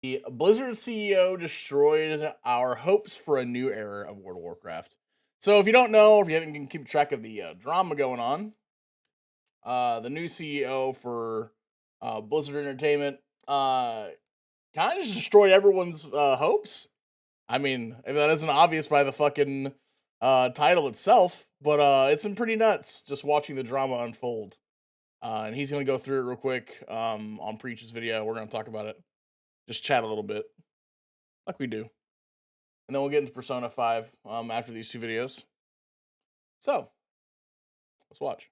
The Blizzard CEO destroyed our hopes for a new era of World of Warcraft. So if you don't know, if you haven't can keep track of the drama going on, the new CEO for Blizzard Entertainment kind of just destroyed everyone's hopes. I mean, if that isn't obvious by the fucking title itself, but it's been pretty nuts just watching the drama unfold. And he's gonna go through it real quick on Preach's video. We're gonna talk about it, just chat a little bit, like we do, and then we'll get into Persona 5 after these two videos. So let's watch.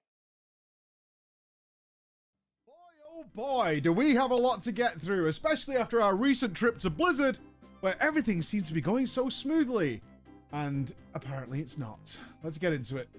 Oh boy, do we have a lot to get through, especially after our recent trip to Blizzard, where everything seems to be going so smoothly. And apparently it's not. Let's get into it.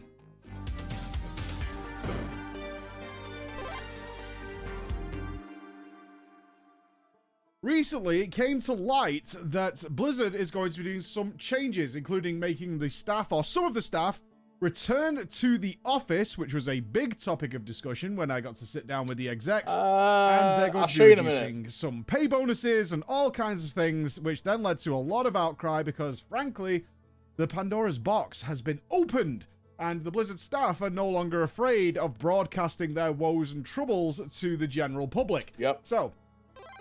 Recently, it came to light that Blizzard is going to be doing some changes, including making the staff, or some of the staff, return to the office, which was a big topic of discussion when I got to sit down with the execs. And they're going to be reducing some pay bonuses and all kinds of things, which then led to a lot of outcry because, frankly, the Pandora's box has been opened, and the Blizzard staff are no longer afraid of broadcasting their woes and troubles to the general public. Yep. So,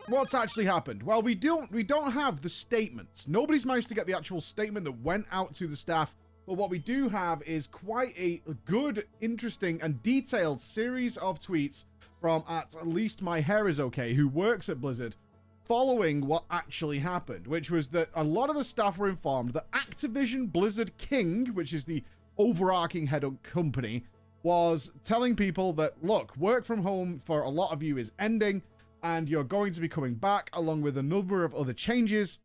what's actually happened? Well, we don't have the statements. Nobody's managed to get the actual statement that went out to the staff. But what we do have is quite a good, interesting, and detailed series of tweets from at least My Hair Is Okay, who works at Blizzard, following what actually happened, which was that a lot of the staff were informed that Activision Blizzard King, which is the overarching head of company, was telling people that, look, work from home for a lot of you is ending, and you're going to be coming back along with a number of other changes.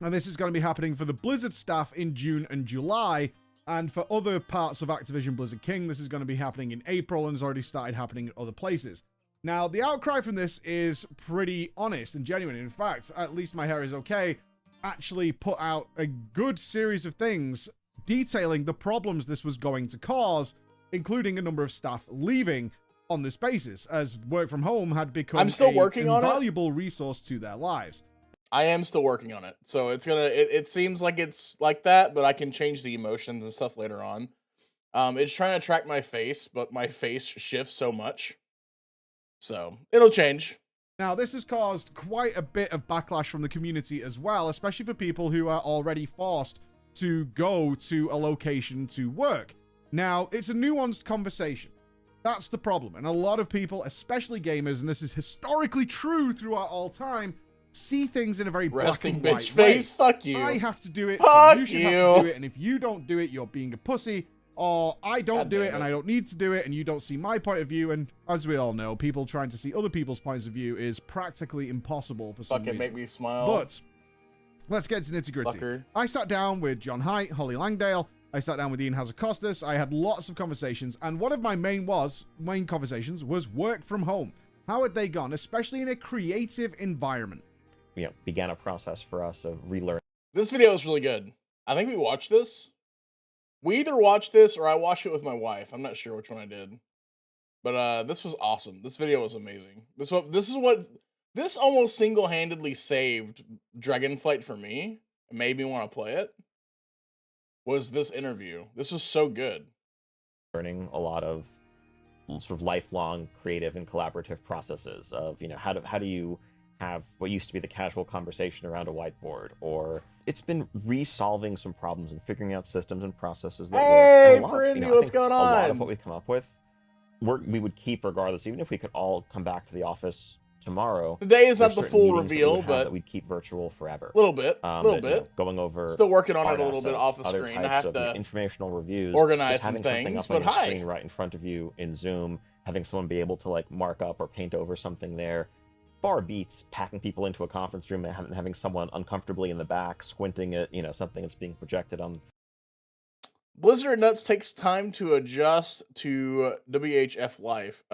And this is going to be happening for the Blizzard staff in June and July. And for other parts of Activision Blizzard King, this is going to be happening in April and has already started happening at other places. Now, the outcry from this is pretty honest and genuine. In fact, at least My Hair Is Okay actually put out a good series of things detailing the problems this was going to cause, including a number of staff leaving on this basis, as work from home had become an invaluable resource to their lives. I am still working on it, so it seems like it's like that, but I can change the emotions and stuff later on. It's trying to track my face, but my face shifts so much, so it'll change. Now, this has caused quite a bit of backlash from the community as well, especially for people who are already forced to go to a location to work. Now, it's a nuanced conversation. That's the problem, and a lot of people, especially gamers, and this is historically true throughout all time, see things in a very black and white face. Way. Fuck you. I have to do it, Fuck so you should have to do it, and if you don't do it, you're being a pussy. Or I don't do it, and I don't need to do it, and you don't see my point of view. And as we all know, people trying to see other people's points of view is practically impossible for some reason. Make me smile. But let's get to nitty-gritty. I sat down with John Haidt, Holly Langdale. I sat down with Ian Hazacostas. I had lots of conversations, and one of my main conversations was work from home. How had they gone, especially in a creative environment? Began a process for us of relearning. This video is really good. I think we watched this. We either watched this or I watched it with my wife. I'm not sure which one I did. But this was awesome. This video was amazing. This almost single-handedly saved Dragonflight for me and made me want to play it. Was this interview. This was so good. Learning a lot of sort of lifelong creative and collaborative processes of, how do you have what used to be the casual conversation around a whiteboard, or it's been resolving some problems and figuring out systems and processes that work. Hey, what's going on? A lot of what we've come up with, we would keep regardless, even if we could all come back to the office tomorrow. Today is not the full reveal, but that we'd keep virtual forever. A little bit. Going over. Still working on it a little bit off the screen. I have to informational reviews, organize some things. But hi, screen right in front of you in Zoom, having someone be able to mark up or paint over something there. Far beats packing people into a conference room and having someone uncomfortably in the back squinting at something that's being projected on. Blizzard Nuts takes time to adjust to WFH life.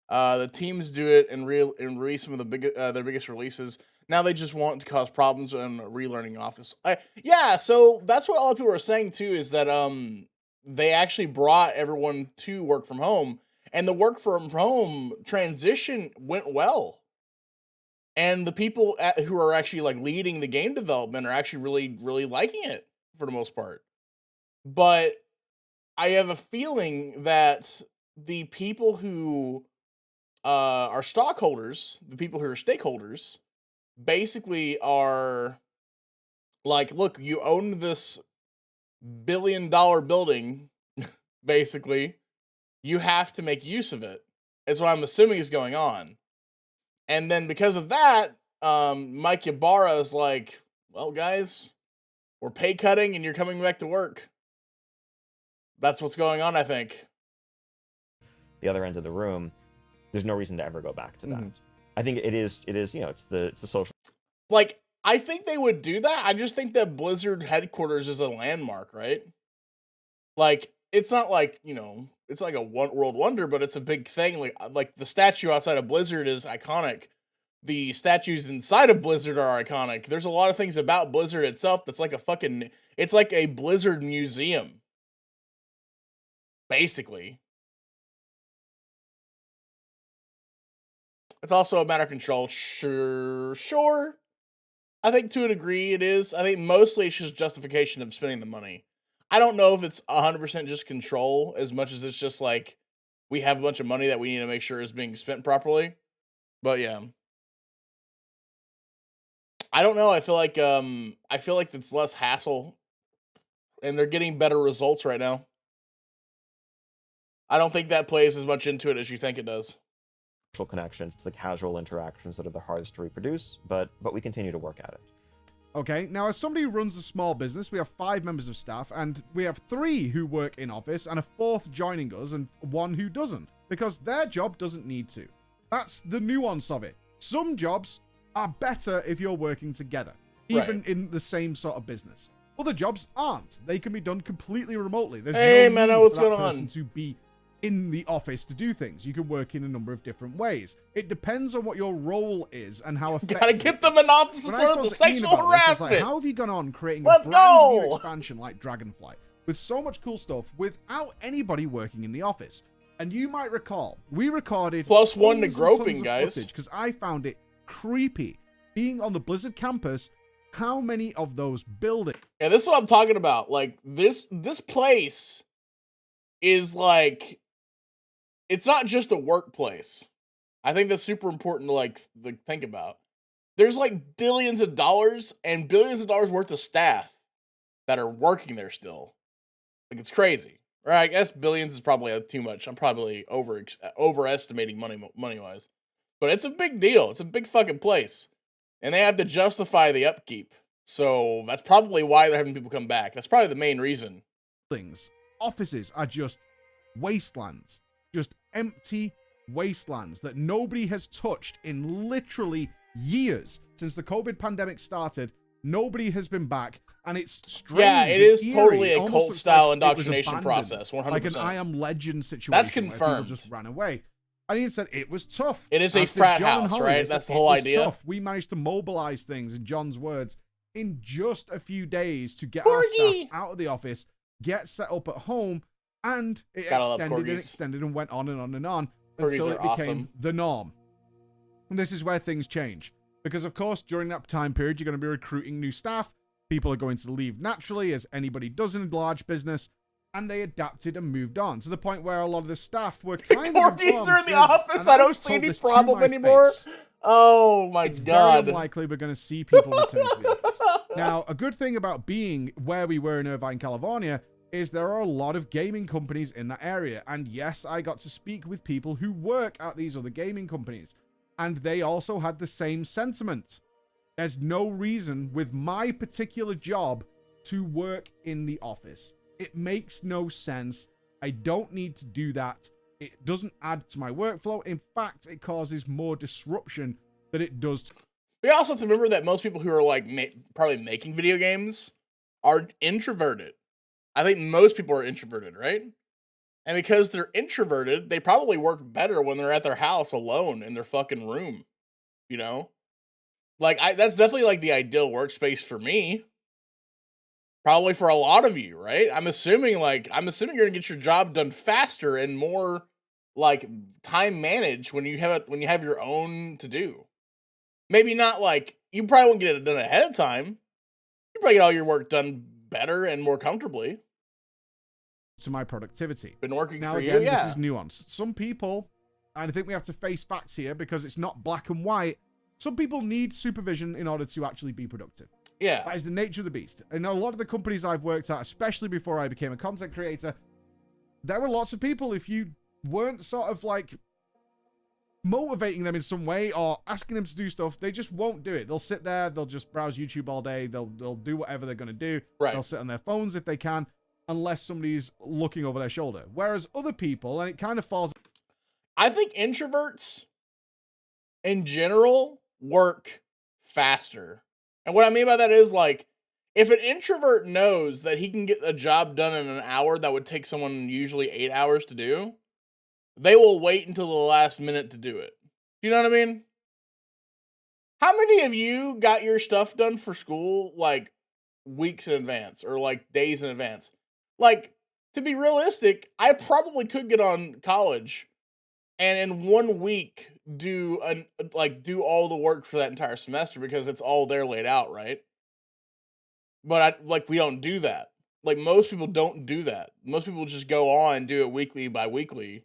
The teams do it and release some of their biggest releases. Now they just want to cause problems in relearning Office. So that's what all the people are saying too, is that they actually brought everyone to work from home. And the work from home transition went well. and the people who are actually like leading the game development are actually really liking it for the most part. But I have a feeling that the people who are stockholders, the people who are stakeholders, basically are like, look, you own this billion-dollar building, basically. You have to make use of it. Is what I'm assuming is going on. And then because of that, Mike Ybarra is like, well, guys, we're pay cutting and you're coming back to work. That's what's going on, I think. The other end of the room, there's no reason to ever go back to that. I think it is, you know, it's the social. Like, I think they would do that. I just think that Blizzard headquarters is a landmark, right? Like, it's not like, you know, it's like a world wonder, but it's a big thing. Like the statue outside of Blizzard is iconic. The statues inside of Blizzard are iconic. There's a lot of things about Blizzard itself that's like it's like a Blizzard museum. Basically. It's also a matter of control. Sure. I think to a degree it is. I think mostly it's just justification of spending the money. I don't know if it's 100% just control as much as it's just like we have a bunch of money that we need to make sure is being spent properly. But yeah. I don't know. I feel like it's less hassle and they're getting better results right now. I don't think that plays as much into it as you think it does. Connections, the casual interactions that are the hardest to reproduce, but we continue to work at it. Okay, now as somebody who runs a small business, we have 5 members of staff, and we have 3 who work in office, and a 4th joining us, and 1 who doesn't, because their job doesn't need to. That's the nuance of it. Some jobs are better if you're working together, even in the same sort of business. Other jobs aren't. They can be done completely remotely. There's no need what's for that going person on? to be in the office to do things. You can work in a number of different ways. It depends on what your role is and how effective. Gotta get them an office to sort of the sexual harassment. Like, how have you gone on creating Let's a brand go! new expansion like Dragonflight with so much cool stuff without anybody working in the office? And you might recall, we recorded +1 to groping, guys. Because I found it creepy being on the Blizzard campus. How many of those buildings? Yeah, this is what I'm talking about. Like this place is like, it's not just a workplace. I think that's super important to like think about. There's like billions of dollars and billions of dollars worth of staff that are working there still. Like, it's crazy. Or I guess billions is probably too much. I'm probably overestimating money wise. But it's a big deal. It's a big fucking place. And they have to justify the upkeep. So that's probably why they're having people come back. That's probably the main reason. Offices are just wastelands. Just empty wastelands that nobody has touched in literally years. Since the COVID pandemic started, nobody has been back. And it's strange. Yeah, it is eerie. totally a Almost cult looks style like indoctrination process. 100%. Like an I Am Legend situation. That's Where confirmed. people just ran away. And he said it was tough. It is a As did frat John and house, Holly. right? They said That's the it whole was idea. Tough. We managed to mobilize things, in John's words, in just a few days to get our staff out of the office, get set up at home, and it extended and went on and on and on until it became the norm. And this is where things change. Because, of course, during that time period, you're going to be recruiting new staff. People are going to leave naturally, as anybody does in a large business. And they adapted and moved on to the point where a lot of the staff were kind of Corgis are in the office. I don't see any problem anymore. Oh my it's god. Very unlikely we're going to see people return to the office. Now, a good thing about being where we were in Irvine, California, is there are a lot of gaming companies in that area. And yes, I got to speak with people who work at these other gaming companies. And they also had the same sentiment. There's no reason with my particular job to work in the office. It makes no sense. I don't need to do that. It doesn't add to my workflow. In fact, it causes more disruption than it does. We also have to remember that most people who are like probably making video games are introverted. I think most people are introverted, right? And because they're introverted, they probably work better when they're at their house alone in their fucking room. You know? Like, that's definitely like the ideal workspace for me. Probably for a lot of you, right? I'm assuming you're gonna get your job done faster and more like time managed when you have your own to do. Maybe not like, you probably won't get it done ahead of time. You probably get all your work done better and more comfortably. To my productivity. Been working Now for again, you, yeah. this is nuanced. Some people, and I think we have to face facts here because it's not black and white. Some people need supervision in order to actually be productive. Yeah. That is the nature of the beast. And a lot of the companies I've worked at, especially before I became a content creator, there were lots of people, if you weren't sort of like motivating them in some way or asking them to do stuff, they just won't do it. They'll sit there, they'll just browse YouTube all day, they'll do whatever they're going to do. Right. They'll sit on their phones if they can, unless somebody's looking over their shoulder. Whereas other people, and it kind of falls... I think introverts in general work faster. And what I mean by that is, like, if an introvert knows that he can get a job done in an hour that would take someone usually 8 hours to do, they will wait until the last minute to do it. You know what I mean? How many of you got your stuff done for school, like, weeks in advance or, like, days in advance? Like, to be realistic, I probably could get on college and in 1 week do all the work for that entire semester because it's all there laid out, right? But we don't do that. Like, most people don't do that. Most people just go on and do it weekly by weekly.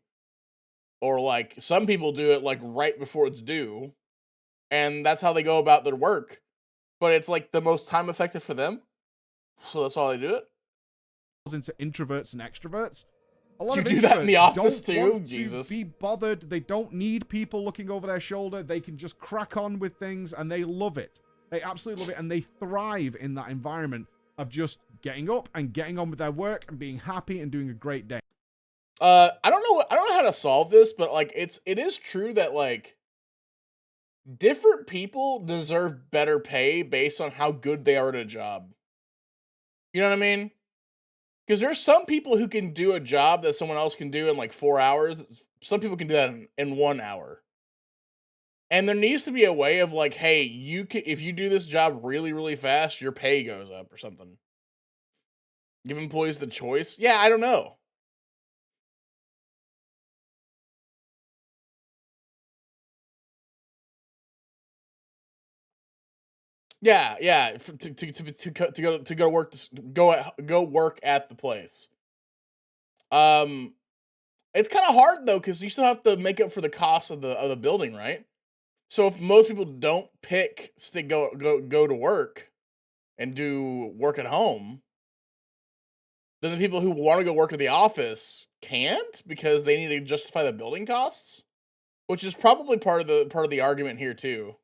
Or, like, some people do it, like, right before it's due. And that's how they go about their work. But it's, like, the most time effective for them. So that's how they do it. Into introverts and extroverts. A lot You of do that in the introverts office don't too? want Jesus. to be bothered. They don't need people looking over their shoulder. They can just crack on with things and they love it. They absolutely love it and they thrive in that environment of just getting up and getting on with their work and being happy and doing a great day. I don't know how to solve this, but like it is true that like different people deserve better pay based on how good they are at a job. You know what I mean? Because there's some people who can do a job that someone else can do in like 4 hours. Some people can do that in 1 hour. And there needs to be a way of like, hey, if you do this job really, really fast, your pay goes up or something. Give employees the choice. Yeah, I don't know. Yeah. To go work go work at the place. It's kind of hard though because you still have to make up for the cost of the building, right? So if most people don't pick to go to work and do work at home, then the people who want to go work at the office can't because they need to justify the building costs, which is probably part of the argument here too.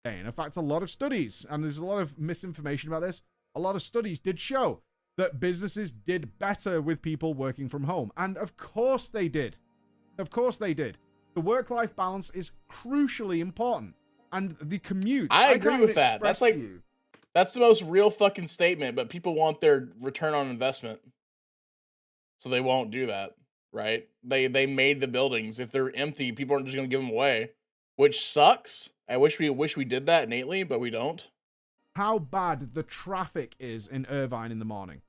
In fact, a lot of studies, and there's a lot of misinformation about this, a lot of studies did show that businesses did better with people working from home. And of course they did. Of course they did. The work-life balance is crucially important. And the commute... I agree with that. That's like... That's the most real fucking statement, but people want their return on investment. So they won't do that, right? They made the buildings. If they're empty, people aren't just going to give them away, which sucks. I wish we did that innately, but we don't. How bad the traffic is in Irvine in the morning.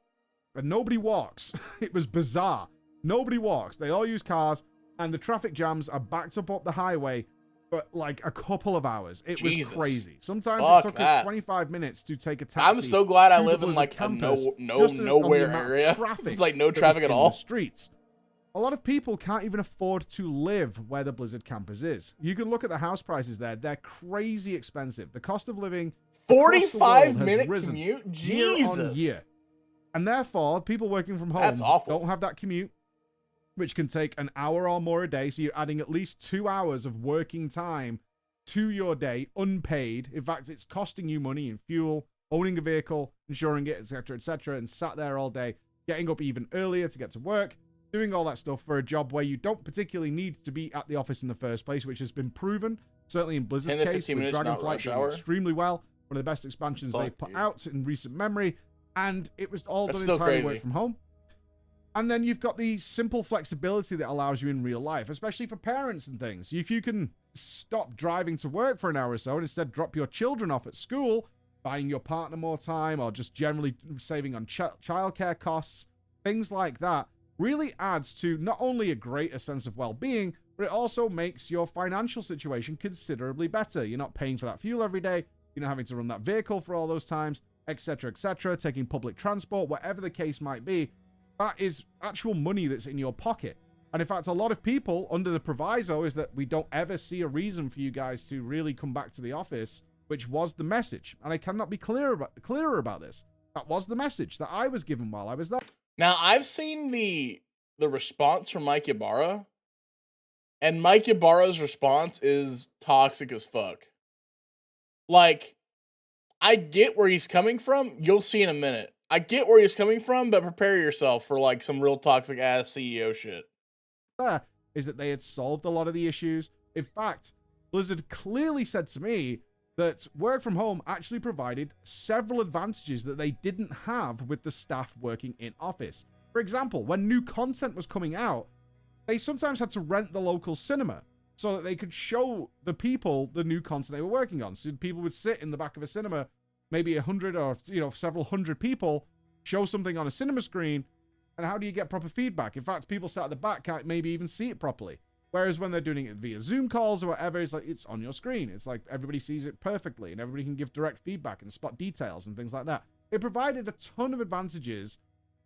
And nobody walks. It was bizarre. Nobody walks. They all use cars, and the traffic jams are backed up the highway for like a couple of hours. It was crazy. Sometimes it took us 25 minutes to take a taxi. I'm so glad I live in like a nowhere area. It's like no traffic at all. The streets. A lot of people can't even afford to live where the Blizzard campus is. You can look at the house prices there. They're crazy expensive. The cost of living 45-minute commute? Jesus. Year on year. And therefore, people working from home don't have that commute, which can take an hour or more a day. So you're adding at least 2 hours of working time to your day, unpaid. In fact, it's costing you money in fuel, owning a vehicle, insuring it, etc., and sat there all day, getting up even earlier to get to work, doing all that stuff for a job where you don't particularly need to be at the office in the first place, which has been proven, certainly in Blizzard's case, with Dragonflight doing extremely well. One of the best expansions they've put out in recent memory, and it was all done entirely work from home. And then you've got the simple flexibility that allows you in real life, especially for parents and things. If you can stop driving to work for an hour or so and instead drop your children off at school, buying your partner more time, or just generally saving on childcare costs, things like that, really adds to not only a greater sense of well-being, but it also makes your financial situation considerably better. You're not paying for that fuel every day. You're not having to run that vehicle for all those times, etc., etc., taking public transport, whatever the case might be. That is actual money that's in your pocket. And in fact, a lot of people, under the proviso, is that we don't ever see a reason for you guys to really come back to the office, which was the message. And I cannot be clearer about this. That was the message that I was given while I was there. Now, I've seen the response from Mike Ybarra, and Mike Ybarra's response is toxic as fuck. Like, I get where he's coming from. You'll see in a minute. I get where he's coming from, but prepare yourself for, like, some real toxic ass CEO shit. There is that they had solved a lot of the issues. In fact, Blizzard clearly said to me that work from home actually provided several advantages that they didn't have with the staff working in office. For example, when new content was coming out, they sometimes had to rent the local cinema so that they could show the people the new content they were working on. So people would sit in the back of a cinema, maybe 100 or several hundred people, show something on a cinema screen. And how do you get proper feedback? In fact, people sat at the back can't maybe even see it properly. Whereas when they're doing it via Zoom calls or whatever, it's like it's on your screen. It's like everybody sees it perfectly and everybody can give direct feedback and spot details and things like that. It provided a ton of advantages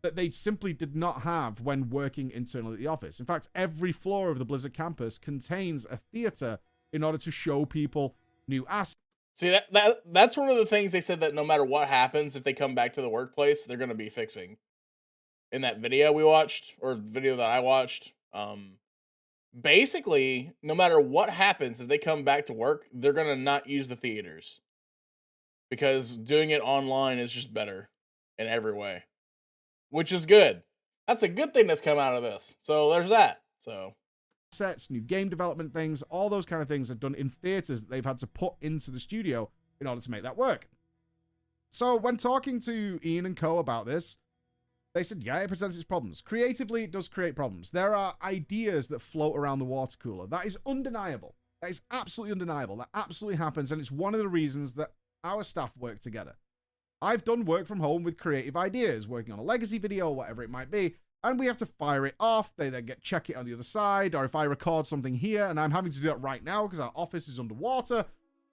that they simply did not have when working internally at the office. In fact, every floor of the Blizzard campus contains a theater in order to show people new assets. See, that's one of the things they said, that no matter what happens, if they come back to the workplace, they're going to be fixing. In that video we watched, or video that I watched, basically, no matter what happens, if they come back to work, they're going to not use the theaters. Because doing it online is just better in every way. Which is good. That's a good thing that's come out of this. So there's that. So sets, new game development things, all those kind of things are done in theaters that they've had to put into the studio in order to make that work. So when talking to Ian and co about this, they said, yeah, it presents its problems. Creatively, it does create problems. There are ideas that float around the water cooler. That is undeniable. That is absolutely undeniable. That absolutely happens, and it's one of the reasons that our staff work together. I've done work from home with creative ideas, working on a legacy video or whatever it might be, and we have to fire it off. They then check it on the other side, or if I record something here, and I'm having to do that right now because our office is underwater,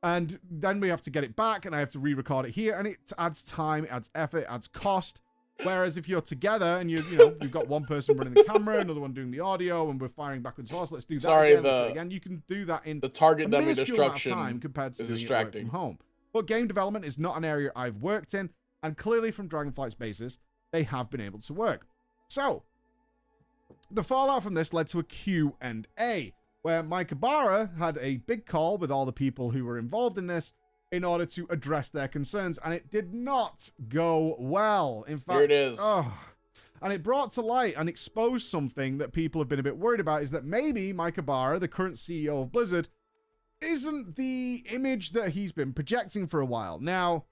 and then we have to get it back, and I have to re-record it here, and it adds time, it adds effort, it adds cost. Whereas if you're together and you've got one person running the camera, another one doing the audio, and we're firing backwards and forwards, let's do that sorry, again, let's do it again. You can do that in the target dummy minuscule amount of destruction time compared to is doing it distracting. work from home. But game development is not an area I've worked in, and clearly from Dragonflight's basis, they have been able to work. So, the fallout from this led to a Q&A, where Mike Ybarra had a big call with all the people who were involved in this in order to address their concerns, and it did not go well. In fact, here it is. And it brought to light and exposed something that people have been a bit worried about, is that maybe Mike Ybarra, the current CEO of Blizzard, isn't the image that he's been projecting for a while. Now,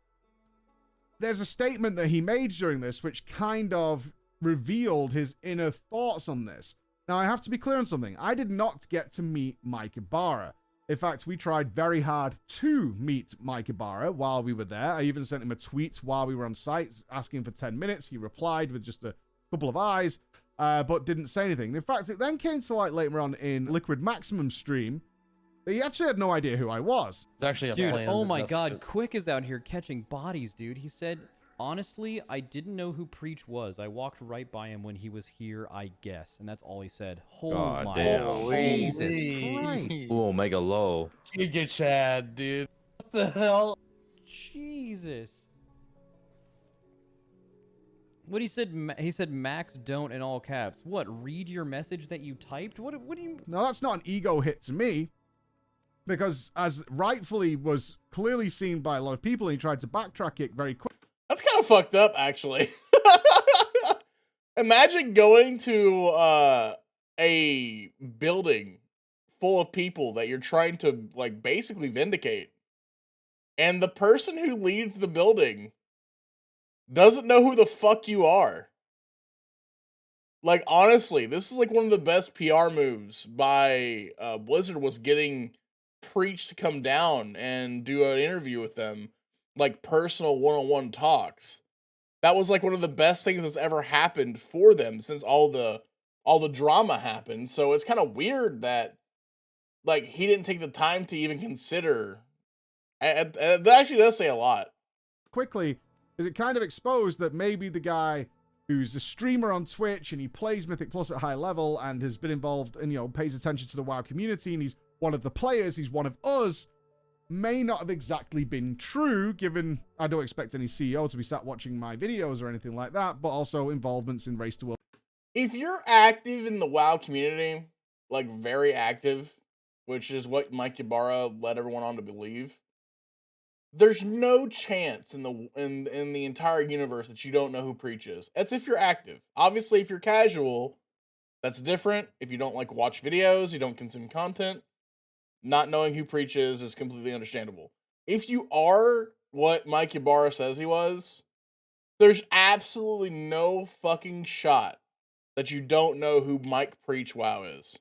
there's a statement that he made during this which kind of revealed his inner thoughts on this. Now, I have to be clear on something. I did not get to meet Mike Ybarra. In fact, we tried very hard to meet Mike Ybarra while we were there. I even sent him a tweet while we were on site asking for 10 minutes. He replied with just a couple of eyes, but didn't say anything. In fact, it then came to light later on in Liquid Maximum stream that he actually had no idea who I was. It's actually a Dude, plan. oh my That's god, it. Quick is out here catching bodies, dude. He said, honestly, I didn't know who Preach was. I walked right by him when he was here, I guess. And that's all he said. Oh God my damn. Jesus Christ. Ooh, Omega low. Giga Chad, dude. What the hell? Jesus. What he said, Max don't in all caps. What, read your message that you typed? What do you... Now, that's not an ego hit to me, because as rightfully was clearly seen by a lot of people, he tried to backtrack it very quickly. That's kind of fucked up, actually. Imagine going to a building full of people that you're trying to, like, basically vindicate, and the person who leads the building doesn't know who the fuck you are. Like, honestly, this is like one of the best PR moves by Blizzard, was getting Preach to come down and do an interview with them, like personal one-on-one talks. That was like one of the best things that's ever happened for them since all the drama happened. So it's kind of weird that like he didn't take the time to even consider. That actually does say a lot. Quickly, is it kind of exposed that maybe the guy who's a streamer on Twitch and he plays Mythic Plus at high level and has been involved and, you know, pays attention to the WoW community and he's one of the players, he's one of us, may not have exactly been true, given I don't expect any CEO to be sat watching my videos or anything like that, but also involvements in Race to World. If you're active in the WoW community, like very active, which is what Mike Ybarra led everyone on to believe, there's no chance in the entire universe that you don't know who Preach is. That's if you're active. Obviously, if you're casual, that's different. If you don't like watch videos, you don't consume content, not knowing who Preach is completely understandable. If you are what Mike Ybarra says he was, there's absolutely no fucking shot that you don't know who Mike Preach WoW is.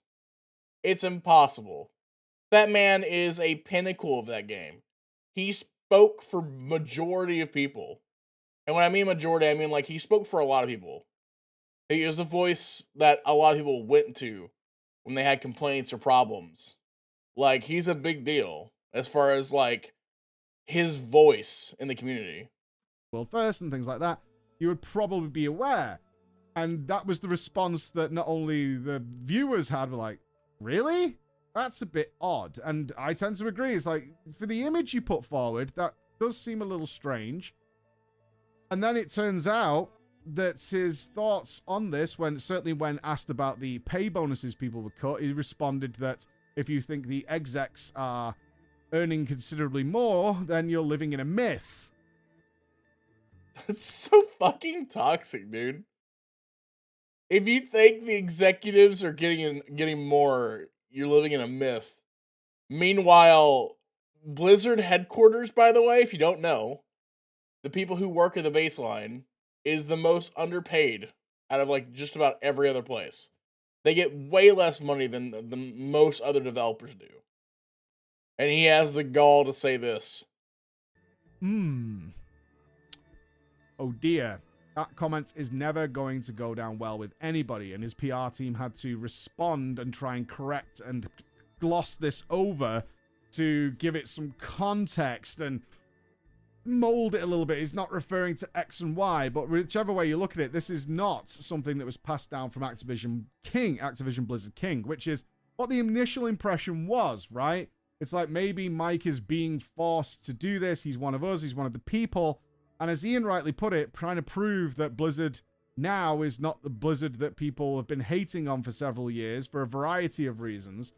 It's impossible. That man is a pinnacle of that game. He spoke for majority of people. And when I mean majority, I mean like he spoke for a lot of people. He is the voice that a lot of people went to when they had complaints or problems. Like, he's a big deal as far as like his voice in the community. World first and things like that, you would probably be aware. And that was the response that not only the viewers had, were like, really? That's a bit odd. And I tend to agree. It's like, for the image you put forward, that does seem a little strange. And then it turns out that his thoughts on this, certainly when asked about the pay bonuses people would cut, he responded that if you think the execs are earning considerably more, then you're living in a myth. That's so fucking toxic, dude. If you think the executives are getting more, you're living in a myth. Meanwhile, Blizzard headquarters, by the way, if you don't know, the people who work at the baseline is the most underpaid out of like just about every other place. They get way less money than most other developers do. And he has the gall to say this. Oh dear. That comment is never going to go down well with anybody, and his PR team had to respond and try and correct and gloss this over to give it some context and mold it a little bit. He's not referring to X and Y, but whichever way you look at it, this is not something that was passed down from Activision Blizzard King, which is what the initial impression was, right? It's like maybe Mike is being forced to do this. He's one of us. He's one of the people. And as Ian rightly put it, trying to prove that Blizzard now is not the Blizzard that people have been hating on for several years for a variety of reasons.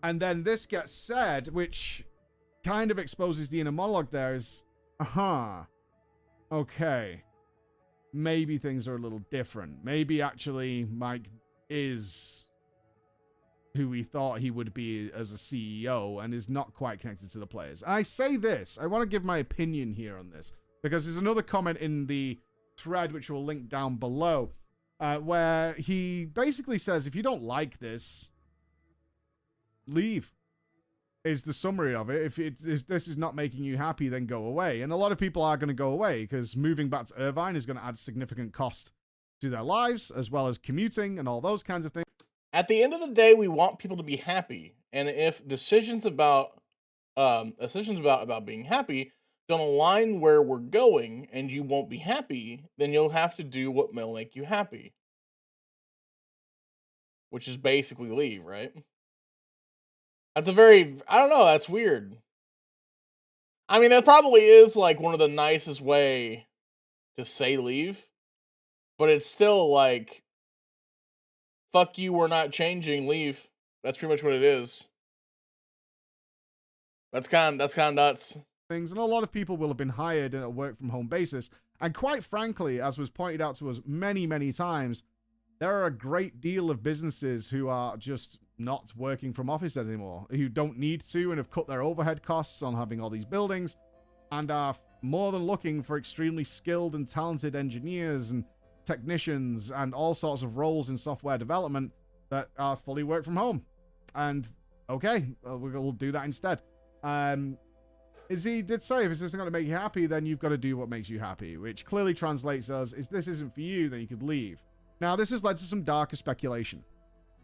And then this gets said, which kind of exposes the inner monologue there is, okay, maybe things are a little different. Maybe actually Mike is who we thought he would be as a CEO and is not quite connected to the players. And I say this, I want to give my opinion here on this, because there's another comment in the thread, which we'll link down below, where he basically says, if you don't like this, leave, is the summary of it. If this is not making you happy, then go away. And a lot of people are going to go away, because moving back to Irvine is going to add significant cost to their lives, as well as commuting and all those kinds of things. At the end of the day, we want people to be happy. And if decisions about being happy don't align where we're going and you won't be happy, then you'll have to do what will make you happy. Which is basically leave, right? That's I don't know, that's weird. I mean, that probably is like one of the nicest way to say leave, but it's still like, fuck you, we're not changing, leave. That's pretty much what it is. That's kind of nuts. Things, and a lot of people will have been hired on a work from home basis. And quite frankly, as was pointed out to us many, many times, there are a great deal of businesses who are just not working from office anymore, who don't need to and have cut their overhead costs on having all these buildings and are more than looking for extremely skilled and talented engineers and technicians and all sorts of roles in software development that are fully work from home. And okay, we'll do that instead. He did say, if this isn't going to make you happy, then you've got to do what makes you happy, which clearly translates as, if this isn't for you, then you could leave. Now, this has led to some darker speculation.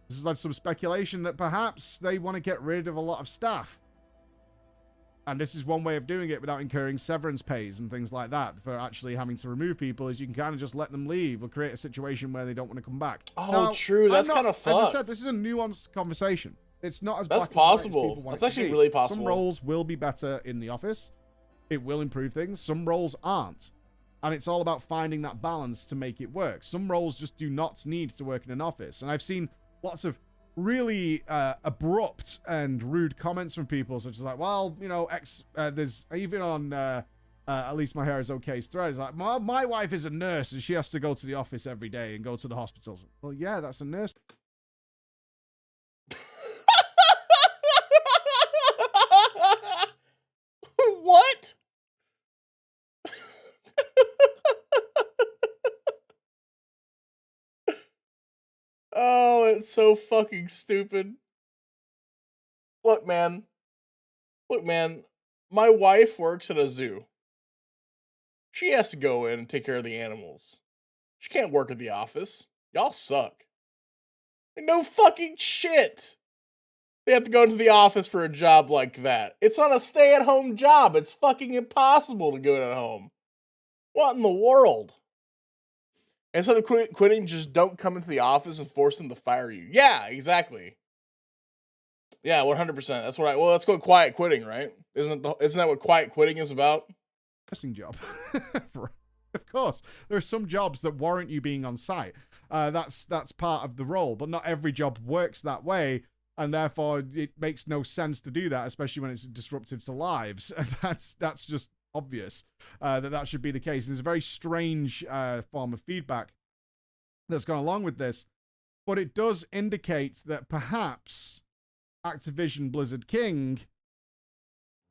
This has led to some speculation that perhaps they want to get rid of a lot of staff. And this is one way of doing it without incurring severance pays and things like that for actually having to remove people, is you can kind of just let them leave or create a situation where they don't want to come back. Oh, now, true. That's kind of fucked. As I said, this is a nuanced conversation. It's not as That's black and white as possible. people want That's it to actually be. really possible. Some roles will be better in the office. It will improve things. Some roles aren't. And it's all about finding that balance to make it work. Some roles just do not need to work in an office. And I've seen lots of really abrupt and rude comments from people, such as like, well, you know, there's even on At Least My Hair Is Okay thread, it's like, my wife is a nurse and she has to go to the office every day and go to the hospitals. Well, yeah, that's a nurse. What? Oh, it's so fucking stupid. Look, man. Look, man. My wife works at a zoo. She has to go in and take care of the animals. She can't work at the office. Y'all suck. No fucking shit. They have to go into the office for a job like that. It's not a stay-at-home job. It's fucking impossible to go at home. What in the world? Instead of quitting, just don't come into the office and force them to fire you. Yeah, exactly. Yeah, 100%. That's what quiet quitting, right? Isn't that what quiet quitting is about? Nursing job. Of course, there are some jobs that warrant you being on site. That's part of the role, but not every job works that way, and therefore it makes no sense to do that, especially when it's disruptive to lives. That's just obvious that should be the case. There's a very strange form of feedback that's gone along with this, but it does indicate that perhaps Activision Blizzard King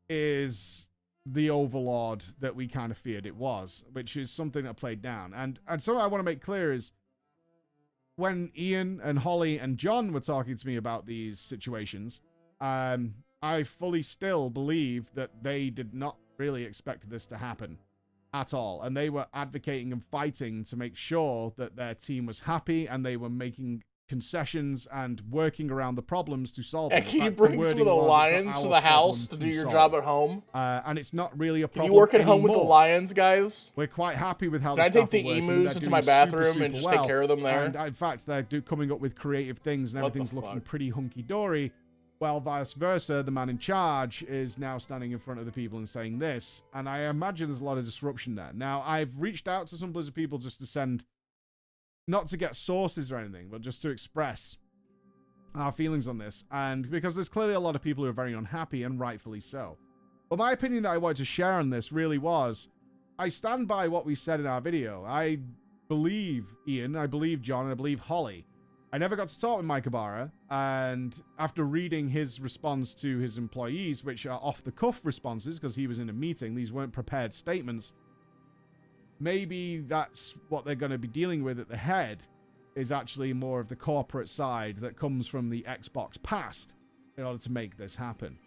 is the overlord that we kind of feared it was, which is something that played down. And something I want to make clear is when Ian and Holly and John were talking to me about these situations, I fully still believe that they did not really expect this to happen at all. And they were advocating and fighting to make sure that their team was happy, and they were making concessions and working around the problems to solve them. Can you bring some of the lions to the house to do your job at home? And it's not really a Can problem. you work at home anymore. with the lions, guys? We're quite happy with how Can the I staff take the are working. emus They're into my doing bathroom super, and super just take care of them there? And in fact, they're coming up with creative things, and What the everything's looking fuck? pretty hunky-dory. While vice versa, the man in charge is now standing in front of the people and saying this. And I imagine there's a lot of disruption there. Now, I've reached out to some Blizzard people just to send, not to get sources or anything, but just to express our feelings on this. And because there's clearly a lot of people who are very unhappy, and rightfully so. But my opinion that I wanted to share on this really was, I stand by what we said in our video. I believe Ian, I believe John, and I believe Holly. I never got to talk with Mike Ibarra, and after reading his response to his employees, which are off-the-cuff responses because he was in a meeting, these weren't prepared statements, maybe that's what they're going to be dealing with at the head, is actually more of the corporate side that comes from the Xbox past in order to make this happen.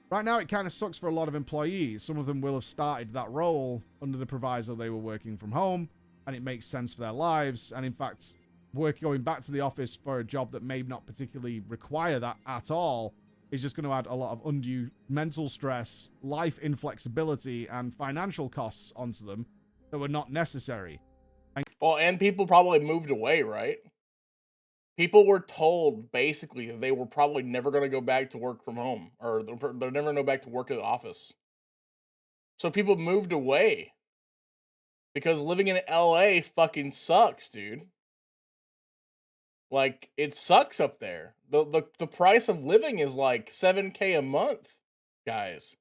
Right now, it kind of sucks for a lot of employees. Some of them will have started that role under the proviso they were working from home, and it makes sense for their lives, and in fact, going back to the office for a job that may not particularly require that at all is just going to add a lot of undue mental stress, life inflexibility, and financial costs onto them that were not necessary. Well, and people probably moved away, right? People were told basically that they were probably never going to go back to work from home, or they're never going to go back to work at the office. So people moved away because living in LA fucking sucks, dude. Like, it sucks up there. The price of living is like $7,000 a month, guys.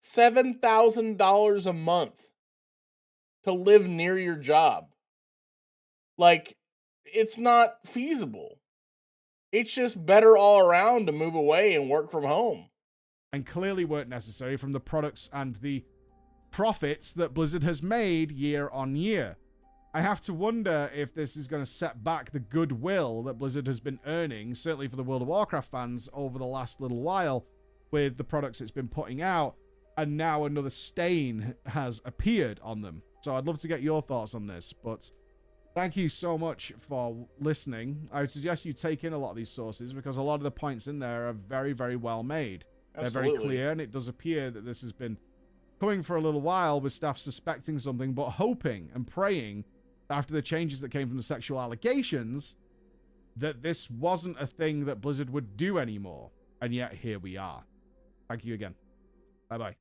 $7,000 a month to live near your job. Like, it's not feasible. It's just better all around to move away and work from home. And clearly weren't necessary from the products and the profits that Blizzard has made year on year. I have to wonder if this is going to set back the goodwill that Blizzard has been earning, certainly for the World of Warcraft fans, over the last little while with the products it's been putting out, and now another stain has appeared on them. So I'd love to get your thoughts on this, but Thank you so much for listening. I would suggest you take in a lot of these sources because a lot of the points in there are very, very well made. Absolutely. They're very clear, and it does appear that this has been coming for a little while with staff suspecting something, but hoping and praying after the changes that came from the sexual allegations that this wasn't a thing that Blizzard would do anymore. And yet, here we are. Thank you again. Bye-bye.